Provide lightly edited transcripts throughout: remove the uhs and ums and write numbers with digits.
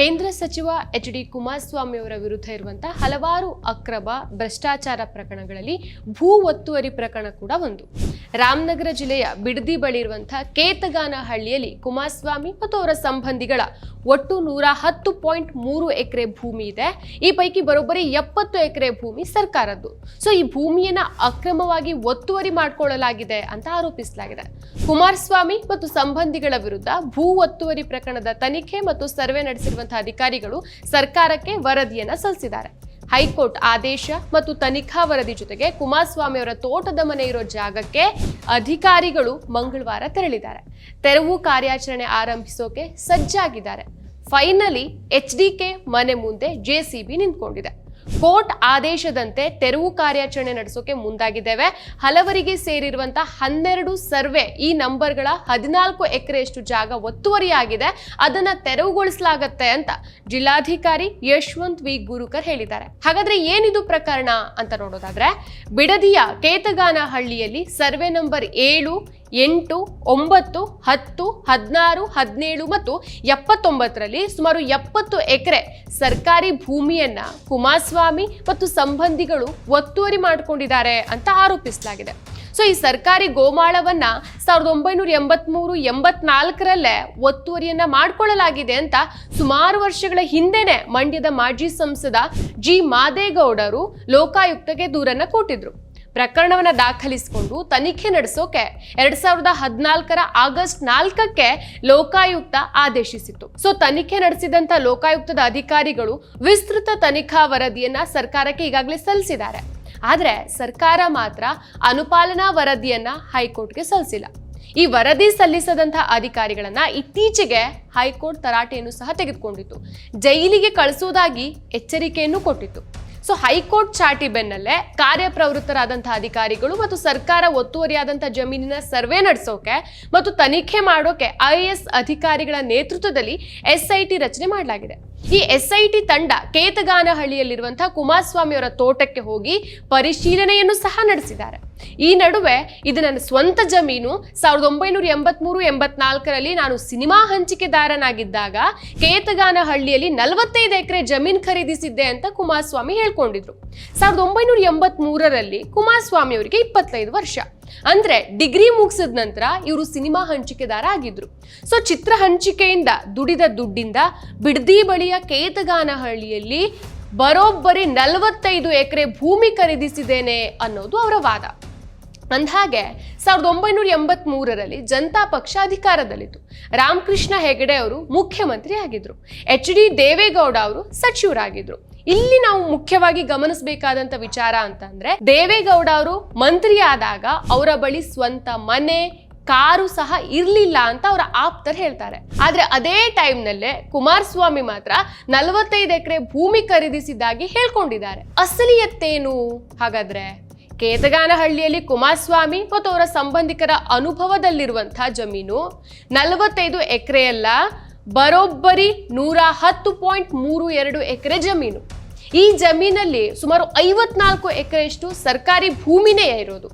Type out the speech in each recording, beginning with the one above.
ಕೇಂದ್ರ ಸಚಿವ ಎಚ್.ಡಿ. ಕುಮಾರಸ್ವಾಮಿ ಅವರ ವಿರುದ್ಧ ಇರುವಂತಹ ಹಲವಾರು ಅಕ್ರಮ ಭ್ರಷ್ಟಾಚಾರ ಪ್ರಕರಣಗಳಲ್ಲಿ ಭೂ ಒತ್ತುವರಿ ಪ್ರಕರಣ ಕೂಡ ಒಂದು. ರಾಮನಗರ ಜಿಲ್ಲೆಯ ಬಿಡದಿ ಬಳಿ ಇರುವಂತಹ ಕೇತಗಾನಹಳ್ಳಿಯಲ್ಲಿ ಕುಮಾರಸ್ವಾಮಿ ಮತ್ತು ಅವರ ಸಂಬಂಧಿಗಳ ಒಟ್ಟು 110.3 ಎಕರೆ ಭೂಮಿ ಇದೆ. ಈ ಪೈಕಿ ಬರೋಬ್ಬರಿ 70 ಎಕರೆ ಭೂಮಿ ಸರ್ಕಾರದ್ದು. ಸೊ ಈ ಭೂಮಿಯನ್ನ ಅಕ್ರಮವಾಗಿ ಒತ್ತುವರಿ ಮಾಡಿಕೊಳ್ಳಲಾಗಿದೆ ಅಂತ ಆರೋಪಿಸಲಾಗಿದೆ. ಕುಮಾರಸ್ವಾಮಿ ಮತ್ತು ಸಂಬಂಧಿಗಳ ವಿರುದ್ಧ ಭೂ ಒತ್ತುವರಿ ಪ್ರಕರಣದ ತನಿಖೆ ಮತ್ತು ಸರ್ವೆ ನಡೆಸಿರುವಂತಹ ಅಧಿಕಾರಿಗಳು ಸರ್ಕಾರಕ್ಕೆ ವರದಿಯನ್ನ ಸಲ್ಲಿಸಿದ್ದಾರೆ. ಹೈಕೋರ್ಟ್ ಆದೇಶ ಮತ್ತು ತನಿಖಾ ವರದಿ ಜೊತೆಗೆ ಕುಮಾರಸ್ವಾಮಿ ಅವರ ತೋಟದ ಮನೆ ಇರೋ ಜಾಗಕ್ಕೆ ಅಧಿಕಾರಿಗಳು ಮಂಗಳವಾರ ತೆರಳಿದ್ದಾರೆ. ತೆರವು ಕಾರ್ಯಾಚರಣೆ ಆರಂಭಿಸೋಕೆ ಸಜ್ಜಾಗಿದ್ದಾರೆ. ಫೈನಲಿ ಎಚ್ಡಿಕೆ ಮನೆ ಮುಂದೆ ಜೆಸಿಬಿ ನಿಂತ್ಕೊಂಡಿದೆ. ಕೋರ್ಟ್ ಆದೇಶದಂತೆ ತೆರವು ಕಾರ್ಯಾಚರಣೆ ನಡೆಸೋಕೆ ಮುಂದಾಗಿದ್ದೇವೆ. ಹಲವರಿಗೆ ಸೇರಿರುವಂತಹ 12 ಸರ್ವೆ ಈ ನಂಬರ್ಗಳ 14 ಎಕರೆಯಷ್ಟು ಜಾಗ ಒತ್ತುವರಿಯಾಗಿದೆ, ಅದನ್ನ ತೆರವುಗೊಳಿಸಲಾಗುತ್ತೆ ಅಂತ ಜಿಲ್ಲಾಧಿಕಾರಿ ಯಶವಂತ್ ವಿ ಗುರುಕರ್ ಹೇಳಿದ್ದಾರೆ. ಹಾಗಾದ್ರೆ ಏನಿದು ಪ್ರಕರಣ ಅಂತ ನೋಡೋದಾದ್ರೆ, ಬಿಡದಿಯ ಕೇತಗಾನಹಳ್ಳಿಯಲ್ಲಿ ಸರ್ವೆ ನಂಬರ್ 7, 8, 9, 10, 16, 17 ಮತ್ತು 79ರಲ್ಲಿ ಸುಮಾರು 70 ಎಕರೆ ಸರ್ಕಾರಿ ಭೂಮಿಯನ್ನ ಕುಮಾರಸ್ವಾಮಿ ಮತ್ತು ಸಂಬಂಧಿಗಳು ಒತ್ತುವರಿ ಮಾಡಿಕೊಂಡಿದ್ದಾರೆ ಅಂತ ಆರೋಪಿಸಲಾಗಿದೆ. ಸೊ ಈ ಸರ್ಕಾರಿ ಗೋಮಾಳವನ್ನ 1983-84ರಲ್ಲೇ ಒತ್ತುವರಿಯನ್ನ ಮಾಡಿಕೊಳ್ಳಲಾಗಿದೆ ಅಂತ ಸುಮಾರು ವರ್ಷಗಳ ಹಿಂದೆನೆ ಮಂಡ್ಯದ ಮಾಜಿ ಸಂಸದ ಜಿ ಮಾದೇಗೌಡರು ಲೋಕಾಯುಕ್ತಕ್ಕೆ ದೂರನ್ನ ಕೊಟ್ಟಿದ್ರು. ಪ್ರಕರಣವನ್ನ ದಾಖಲಿಸಿಕೊಂಡು ತನಿಖೆ ನಡೆಸೋಕೆ 2014ರ ಆಗಸ್ಟ್ 4ಕ್ಕೆ ಲೋಕಾಯುಕ್ತ ಆದೇಶಿಸಿತ್ತು. ಸೊ ತನಿಖೆ ನಡೆಸಿದಂತ ಲೋಕಾಯುಕ್ತದ ಅಧಿಕಾರಿಗಳು ವಿಸ್ತೃತ ತನಿಖಾ ವರದಿಯನ್ನ ಸರ್ಕಾರಕ್ಕೆ ಈಗಾಗಲೇ ಸಲ್ಲಿಸಿದ್ದಾರೆ. ಆದ್ರೆ ಸರ್ಕಾರ ಮಾತ್ರ ಅನುಪಾಲನಾ ವರದಿಯನ್ನ ಹೈಕೋರ್ಟ್ಗೆ ಸಲ್ಲಿಸಿಲ್ಲ. ಈ ವರದಿ ಸಲ್ಲಿಸದಂತಹ ಅಧಿಕಾರಿಗಳನ್ನ ಇತ್ತೀಚೆಗೆ ಹೈಕೋರ್ಟ್ ತರಾಟೆಯನ್ನು ಸಹ ತೆಗೆದುಕೊಂಡಿತ್ತು. ಜೈಲಿಗೆ ಕಳಿಸುವುದಾಗಿ ಎಚ್ಚರಿಕೆಯನ್ನು ಕೊಟ್ಟಿತ್ತು. ಸೊ ಹೈಕೋರ್ಟ್ ಚಾಟಿ ಬೆನ್ನಲ್ಲೇ ಕಾರ್ಯಪ್ರವೃತ್ತರಾದಂತಹ ಅಧಿಕಾರಿಗಳು ಮತ್ತು ಸರ್ಕಾರ ಒತ್ತುವರಿಯಾದಂತಹ ಜಮೀನಿನ ಸರ್ವೆ ನಡೆಸೋಕೆ ಮತ್ತು ತನಿಖೆ ಮಾಡೋಕೆ ಐಎಎಸ್ ಅಧಿಕಾರಿಗಳ ನೇತೃತ್ವದಲ್ಲಿ ಎಸ್ಐಟಿ ರಚನೆ ಮಾಡಲಾಗಿದೆ. ಈ ಎಸ್ಐಟಿ ತಂಡ ಕೇತಗಾನಹಳ್ಳಿಯಲ್ಲಿರುವಂತಹ ಕುಮಾರಸ್ವಾಮಿ ಅವರ ತೋಟಕ್ಕೆ ಹೋಗಿ ಪರಿಶೀಲನೆಯನ್ನು ಸಹ ನಡೆಸಿದ್ದಾರೆ. ಈ ನಡುವೆ ಇದು ನನ್ನ ಸ್ವಂತ ಜಮೀನು, 1983-84ರಲ್ಲಿ ನಾನು ಸಿನಿಮಾ ಹಂಚಿಕೆದಾರನಾಗಿದ್ದಾಗ ಕೇತಗಾನಹಳ್ಳಿಯಲ್ಲಿ 45 ಎಕರೆ ಜಮೀನು ಖರೀದಿಸಿದ್ದೆ ಅಂತ ಕುಮಾರಸ್ವಾಮಿ ಹೇಳ್ಕೊಂಡಿದ್ರು. 1983ರಲ್ಲಿ ಕುಮಾರಸ್ವಾಮಿ ಅವರಿಗೆ 25 ವರ್ಷ. ಅಂದ್ರೆ ಡಿಗ್ರಿ ಮುಗಿಸಿದ ನಂತರ ಇವರು ಸಿನಿಮಾ ಹಂಚಿಕೆದಾರ ಆಗಿದ್ರು. ಸೊ ಚಿತ್ರ ಹಂಚಿಕೆಯಿಂದ ದುಡಿದ ದುಡ್ಡಿಂದ ಬಿಡದಿ ಬಳಿಯ ಕೇತಗಾನಹಳ್ಳಿಯಲ್ಲಿ ಬರೋಬ್ಬರಿ 45 ಎಕರೆ ಭೂಮಿ ಖರೀದಿಸಿದ್ದೇನೆ ಅನ್ನೋದು ಅವರ ವಾದ. ಅಂದಹಾಗೆ 1983ರಲ್ಲಿ ಜನತಾ ಪಕ್ಷ ಅಧಿಕಾರದಲ್ಲಿತ್ತು. ರಾಮಕೃಷ್ಣ ಹೆಗಡೆ ಅವರು ಮುಖ್ಯಮಂತ್ರಿ ಆಗಿದ್ರು. ಎಚ್.ಡಿ. ದೇವೇಗೌಡ ಅವರು ಸಚಿವರಾಗಿದ್ರು. ಇಲ್ಲಿ ನಾವು ಮುಖ್ಯವಾಗಿ ಗಮನಿಸಬೇಕಾದಂತ ವಿಚಾರ ಅಂತಂದ್ರೆ, ದೇವೇಗೌಡ ಅವರು ಮಂತ್ರಿ ಆದಾಗ ಅವರ ಬಳಿ ಸ್ವಂತ ಮನೆ, ಕಾರು ಸಹ ಇರ್ಲಿಲ್ಲ ಅಂತ ಅವರ ಆಪ್ತರು ಹೇಳ್ತಾರೆ. ಆದ್ರೆ ಅದೇ ಟೈಮ್ನಲ್ಲೇ ಕುಮಾರಸ್ವಾಮಿ ಮಾತ್ರ 45 ಎಕರೆ ಭೂಮಿ ಖರೀದಿಸಿದ್ದಾಗಿ ಹೇಳ್ಕೊಂಡಿದ್ದಾರೆ. ಅಸಲಿಯತ್ತೇನು ಹಾಗಾದ್ರೆ? ಕೇತಗಾನಹಳ್ಳಿಯಲ್ಲಿ ಕುಮಾರಸ್ವಾಮಿ ಮತ್ತು ಅವರ ಸಂಬಂಧಿಕರ ಅನುಭವದಲ್ಲಿರುವಂತಹ ಜಮೀನು 45 ಎಕರೆಯಲ್ಲ, ಬರೋಬ್ಬರಿ 110.32 ಎಕರೆ ಜಮೀನು. ಈ ಜಮೀನಲ್ಲಿ ಸುಮಾರು 54 ಎಕರೆಯಷ್ಟು ಸರ್ಕಾರಿ ಭೂಮಿನೇ ಇರೋದು.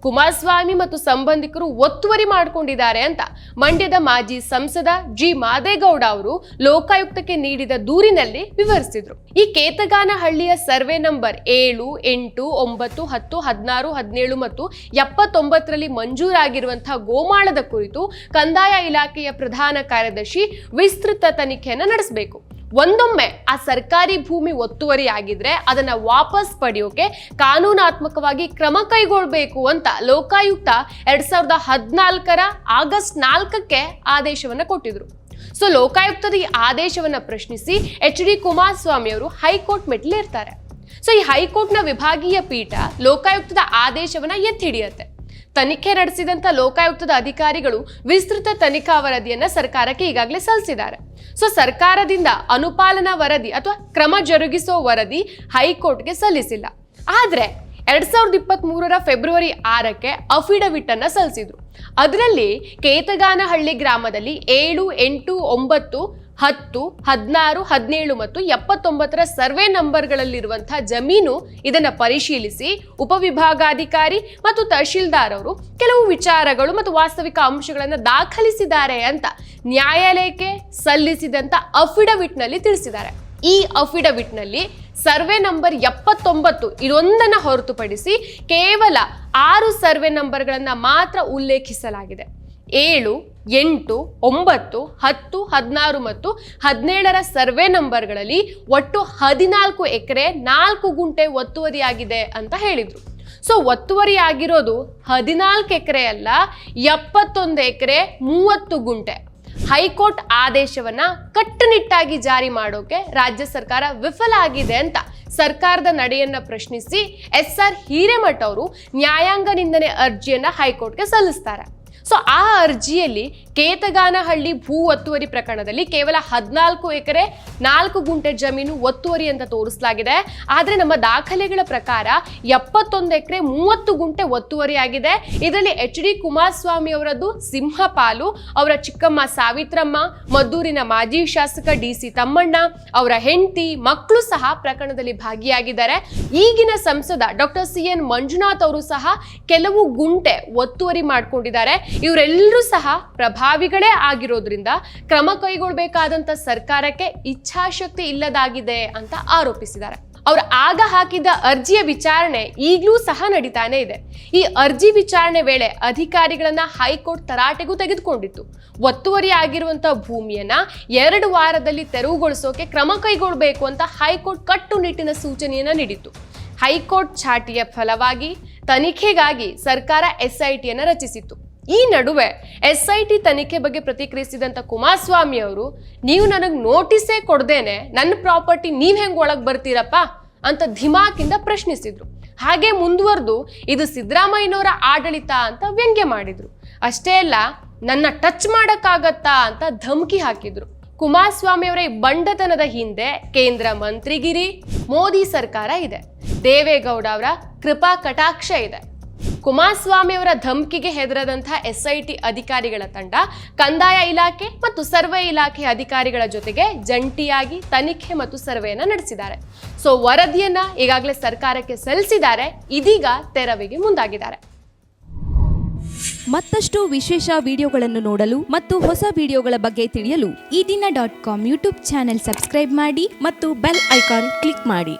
ಕುಮಾರಸ್ವಾಮಿ ಮತ್ತು ಸಂಬಂಧಿಕರು ಒತ್ತುವರಿ ಮಾಡಿಕೊಂಡಿದ್ದಾರೆ ಅಂತ ಮಂಡ್ಯದ ಮಾಜಿ ಸಂಸದ ಜಿ ಮಾದೇಗೌಡ ಅವರು ಲೋಕಾಯುಕ್ತಕ್ಕೆ ನೀಡಿದ ದೂರಿನಲ್ಲಿ ವಿವರಿಸಿದ್ರು. ಈ ಕೇತಗಾನಹಳ್ಳಿಯ ಸರ್ವೆ ನಂಬರ್ 7, 8, 9, 10, 16, 17 ಮತ್ತು 79ರಲ್ಲಿ ಮಂಜೂರಾಗಿರುವಂತಹ ಗೋಮಾಳದ ಕುರಿತು ಕಂದಾಯ ಇಲಾಖೆಯ ಪ್ರಧಾನ ಕಾರ್ಯದರ್ಶಿ ವಿಸ್ತೃತ ತನಿಖೆಯನ್ನು ನಡೆಸಬೇಕು. ಒಂದೊಮ್ಮೆ ಆ ಸರ್ಕಾರಿ ಭೂಮಿ ಒತ್ತುವರಿ ಆಗಿದ್ರೆ ಅದನ್ನ ವಾಪಸ್ ಪಡೆಯೋಕೆ ಕಾನೂನಾತ್ಮಕವಾಗಿ ಕ್ರಮ ಕೈಗೊಳ್ಳಬೇಕು ಅಂತ ಲೋಕಾಯುಕ್ತ 2014ರ ಆಗಸ್ಟ್ 4ಕ್ಕೆ ಆದೇಶವನ್ನ ಕೊಟ್ಟಿದ್ರು. ಸೊ ಲೋಕಾಯುಕ್ತದ ಈ ಆದೇಶವನ್ನ ಪ್ರಶ್ನಿಸಿ ಎಚ್.ಡಿ. ಕುಮಾರಸ್ವಾಮಿ ಅವರು ಹೈಕೋರ್ಟ್ ಮೆಟ್ಟಿಲೇರ್ತಾರೆ. ಸೊ ಈ ಹೈಕೋರ್ಟ್ನ ವಿಭಾಗೀಯ ಪೀಠ ಲೋಕಾಯುಕ್ತದ ಆದೇಶವನ್ನ ಎತ್ತಿ ಹಿಡಿಯುತ್ತೆ. ತನಿಖೆ ನಡೆಸಿದಂತ ಲೋಕಾಯುಕ್ತದ ಅಧಿಕಾರಿಗಳು ವಿಸ್ತೃತ ತನಿಖಾ ವರದಿಯನ್ನ ಸರ್ಕಾರಕ್ಕೆ ಈಗಾಗಲೇ ಸಲ್ಲಿಸಿದ್ದಾರೆ. ಸೊ ಸರ್ಕಾರದಿಂದ ಅನುಪಾಲನಾ ವರದಿ ಅಥವಾ ಕ್ರಮ ಜರುಗಿಸೋ ವರದಿ ಹೈಕೋರ್ಟ್ಗೆ ಸಲ್ಲಿಸಿಲ್ಲ. ಆದ್ರೆ 2023ರ ಫೆಬ್ರವರಿ 6ಕ್ಕೆ ಅಫಿಡವಿಟ್ ಅನ್ನ ಸಲ್ಲಿಸಿದ್ರು. ಅದರಲ್ಲಿ ಕೇತಗಾನಹಳ್ಳಿ ಗ್ರಾಮದಲ್ಲಿ 7, 8, 9 10, 16, 17 ಮತ್ತು 79 ಸರ್ವೆ ನಂಬರ್ಗಳಲ್ಲಿರುವಂತಹ ಜಮೀನು ಇದನ್ನ ಪರಿಶೀಲಿಸಿ ಉಪವಿಭಾಗಾಧಿಕಾರಿ ಮತ್ತು ತಹಶೀಲ್ದಾರ್ ಅವರು ಕೆಲವು ವಿಚಾರಗಳು ಮತ್ತು ವಾಸ್ತವಿಕ ಅಂಶಗಳನ್ನು ದಾಖಲಿಸಿದ್ದಾರೆ ಅಂತ ನ್ಯಾಯಾಲಯಕ್ಕೆ ಸಲ್ಲಿಸಿದಂತ ಅಫಿಡವಿಟ್ ನಲ್ಲಿ ತಿಳಿಸಿದ್ದಾರೆ. ಈ ಅಫಿಡವಿಟ್ ನಲ್ಲಿ ಸರ್ವೆ ನಂಬರ್ 79 ಇದೊಂದನ್ನು ಹೊರತುಪಡಿಸಿ ಕೇವಲ 6 ಸರ್ವೆ ನಂಬರ್ಗಳನ್ನ ಮಾತ್ರ ಉಲ್ಲೇಖಿಸಲಾಗಿದೆ. 7, 8, 9, 10, 16 ಮತ್ತು 17 ಸರ್ವೆ ನಂಬರ್ಗಳಲ್ಲಿ ಒಟ್ಟು 14 ಎಕರೆ 4 ಗುಂಟೆ ಒತ್ತುವರಿಯಾಗಿದೆ ಅಂತ ಹೇಳಿದ್ರು. ಸೊ ಒತ್ತುವರಿ ಆಗಿರೋದು 14 ಎಕರೆ ಅಲ್ಲ, 71 ಎಕರೆ 30 ಗುಂಟೆ. ಹೈಕೋರ್ಟ್ ಆದೇಶವನ್ನ ಕಟ್ಟುನಿಟ್ಟಾಗಿ ಜಾರಿ ಮಾಡೋಕೆ ರಾಜ್ಯ ಸರ್ಕಾರ ವಿಫಲ ಆಗಿದೆ ಅಂತ ಸರ್ಕಾರದ ನಡೆಯನ್ನ ಪ್ರಶ್ನಿಸಿ SR ಹಿರೇಮಠ ಅವರು ನ್ಯಾಯಾಂಗ ನಿಂದನೆ ಅರ್ಜಿಯನ್ನ ಹೈಕೋರ್ಟ್ಗೆ ಸಲ್ಲಿಸ್ತಾರೆ. ಸೊ ಆ ಅರ್ಜಿಯಲ್ಲಿ ಕೇತಗಾನಹಳ್ಳಿ ಭೂ ಒತ್ತುವರಿ ಪ್ರಕರಣದಲ್ಲಿ ಕೇವಲ 14 ಎಕರೆ 4 ಗುಂಟೆ ಜಮೀನು ಒತ್ತುವರಿ ಅಂತ ತೋರಿಸಲಾಗಿದೆ. ಆದರೆ ನಮ್ಮ ದಾಖಲೆಗಳ ಪ್ರಕಾರ 71 ಎಕರೆ 30 ಗುಂಟೆ ಒತ್ತುವರಿ ಆಗಿದೆ. ಇದರಲ್ಲಿ HD ಕುಮಾರಸ್ವಾಮಿ ಅವರದ್ದು ಸಿಂಹಪಾಲು, ಅವರ ಚಿಕ್ಕಮ್ಮ ಸಾವಿತ್ರಮ್ಮ, ಮದ್ದೂರಿನ ಮಾಜಿ ಶಾಸಕ DC ತಮ್ಮಣ್ಣ, ಅವರ ಹೆಂಡತಿ, ಮಕ್ಕಳು ಸಹ ಪ್ರಕರಣದಲ್ಲಿ ಭಾಗಿಯಾಗಿದ್ದಾರೆ. ಈಗಿನ ಸಂಸದ ಡಾಕ್ಟರ್ CN ಮಂಜುನಾಥ್ ಅವರು ಸಹ ಕೆಲವು ಗುಂಟೆ ಒತ್ತುವರಿ ಮಾಡಿಕೊಂಡಿದ್ದಾರೆ. ಇವರೆಲ್ಲರೂ ಸಹ ಪ್ರಭಾವಿಗಳೇ ಆಗಿರೋದ್ರಿಂದ ಕ್ರಮ ಕೈಗೊಳ್ಳಬೇಕಾದಂತ ಸರ್ಕಾರಕ್ಕೆ ಇಚ್ಛಾಶಕ್ತಿ ಇಲ್ಲದಾಗಿದೆ ಅಂತ ಆರೋಪಿಸಿದ್ದಾರೆ. ಅವರು ಆಗ ಹಾಕಿದ ಅರ್ಜಿಯ ವಿಚಾರಣೆ ಈಗಲೂ ಸಹ ನಡೀತಾನೆ ಇದೆ. ಈ ಅರ್ಜಿ ವಿಚಾರಣೆ ವೇಳೆ ಅಧಿಕಾರಿಗಳನ್ನ ಹೈಕೋರ್ಟ್ ತರಾಟೆಗೂ ತೆಗೆದುಕೊಂಡಿತ್ತು. ಒತ್ತುವರಿ ಆಗಿರುವಂತಹ ಭೂಮಿಯನ್ನ 2 ವಾರದಲ್ಲಿ ತೆರವುಗೊಳಿಸೋಕೆ ಕ್ರಮ ಕೈಗೊಳ್ಳಬೇಕು ಅಂತ ಹೈಕೋರ್ಟ್ ಕಟ್ಟುನಿಟ್ಟಿನ ಸೂಚನೆಯನ್ನ ನೀಡಿತ್ತು. ಹೈಕೋರ್ಟ್ ಚಾಟಿಯ ಫಲವಾಗಿ ತನಿಖೆಗಾಗಿ ಸರ್ಕಾರ SITಯನ್ನ ರಚಿಸಿತ್ತು. ಈ ನಡುವೆ SIT ತನಿಖೆ ಬಗ್ಗೆ ಪ್ರತಿಕ್ರಿಯಿಸಿದಂತ ಕುಮಾರಸ್ವಾಮಿ ಅವರು, ನೀವು ನನಗೆ ನೋಟಿಸೇ ಕೊಡ್ದೇನೆ ನನ್ನ ಪ್ರಾಪರ್ಟಿ ನೀವ್ ಹೆಂಗ್ ಒಳಗ್ ಬರ್ತೀರಪ್ಪ ಅಂತ ಧಿಮಾಕಿಂದ ಪ್ರಶ್ನಿಸಿದ್ರು. ಹಾಗೆ ಮುಂದುವರೆದು ಇದು ಸಿದ್ದರಾಮಯ್ಯನವರ ಆಡಳಿತ ಅಂತ ವ್ಯಂಗ್ಯ ಮಾಡಿದ್ರು. ಅಷ್ಟೇ ಅಲ್ಲ, ನನ್ನ ಟಚ್ ಮಾಡಕ್ಕಾಗತ್ತಾ ಅಂತ ಧಮಕಿ ಹಾಕಿದ್ರು. ಕುಮಾರಸ್ವಾಮಿ ಅವರ ಈ ಬಂಡತನದ ಹಿಂದೆ ಕೇಂದ್ರ ಮಂತ್ರಿಗಿರಿ, ಮೋದಿ ಸರ್ಕಾರ ಇದೆ, ದೇವೇಗೌಡ ಅವರ ಕೃಪಾ ಕಟಾಕ್ಷ ಇದೆ. ಕುಮಾರಸ್ವಾಮಿ ಅವರ ಧಮಕಿಗೆ ಹೆದರದಂತಹ SIT ಅಧಿಕಾರಿಗಳ ತಂಡ ಕಂದಾಯ ಇಲಾಖೆ ಮತ್ತು ಸರ್ವೆ ಇಲಾಖೆ ಅಧಿಕಾರಿಗಳ ಜೊತೆಗೆ ಜಂಟಿಯಾಗಿ ತನಿಖೆ ಮತ್ತು ಸರ್ವೆಯನ್ನ ನಡೆಸಿದ್ದಾರೆ. ಸೊ ವರದಿಯನ್ನ ಈಗಾಗಲೇ ಸರ್ಕಾರಕ್ಕೆ ಸಲ್ಲಿಸಿದ್ದಾರೆ. ಇದೀಗ ತೆರವಿಗೆ ಮುಂದಾಗಿದ್ದಾರೆ. ಮತ್ತಷ್ಟು ವಿಶೇಷ ವಿಡಿಯೋಗಳನ್ನು ನೋಡಲು ಮತ್ತು ಹೊಸ ವಿಡಿಯೋಗಳ ಬಗ್ಗೆ ತಿಳಿಯಲು EDina.com ಯೂಟ್ಯೂಬ್ ಚಾನೆಲ್ ಸಬ್ಸ್ಕ್ರೈಬ್ ಮಾಡಿ ಮತ್ತು ಬೆಲ್ ಐಕಾನ್ ಕ್ಲಿಕ್ ಮಾಡಿ.